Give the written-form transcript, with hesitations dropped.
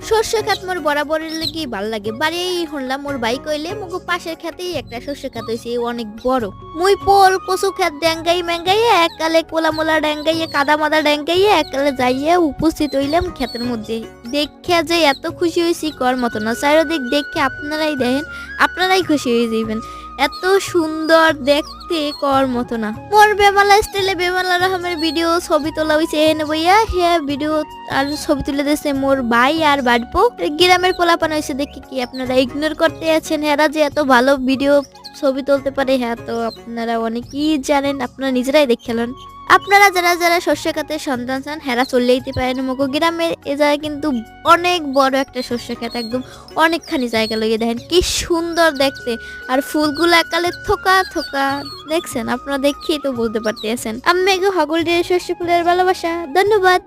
সর্ষে ক্ষেত মোর বরাবরের লাগি ভাল লাগে। বাড়ি শুনলাম মোর ভাই কইলে মগো পাশের ক্ষেতেই একটা সর্ষে ক্ষেত হইছে অনেক বড়। মুই পোল কচু ক্ষেত ড্যাঙ্গাই ম্যাঙ্গাইয়ে এককালে কোলা মোলা ড্যাঙ্গাইয়ে কাদা মাদা ড্যাঙ্গাইয়ে এককালে যাইয়ে উপস্থিত হইলাম ক্ষেতের মধ্যে। দেখে যে এত খুশি হইছি কর মতো না। চারিদিক দেখে আপনারাই দেখেন, আপনারাই খুশি হয়ে যাইবেন। এত সুন্দর দেখতে কর মতো না। মোর বেমালা স্টাইলে বেমালা রকমের ভিডিও ছবি তোলা হইছে এনে বইয়া হে ভিডিও আর ছবি তুলে দিয়েছে মোর ভাই আর বাড়পো। গ্রামের পোলাপান হয়েছে দেখি কি আপনারা ইগনোর করতে আছেন। হেরা যে এত ভালো ভিডিও ছবি তুলতে পারে হ্যাঁ তো আপনারা অনেকেই জানেন, আপনারা নিজেরাই দেখলেন। আপনারা যারা যারা শস্য খাতের সন্তান চান হেরা চলে যেতে পারেন মগো গ্রামের। এ জায়গায় কিন্তু অনেক বড় একটা শস্য খাত, একদম অনেকখানি জায়গা লইয়ে দেখেন কি সুন্দর দেখতে। আর ফুলগুলো একালে থোকা থোকা দেখছেন, আপনারা দেখেই তো বলতে পারতেছেন। আমি হগল দিয়ে শস্য ফুলের ভালোবাসা। ধন্যবাদ।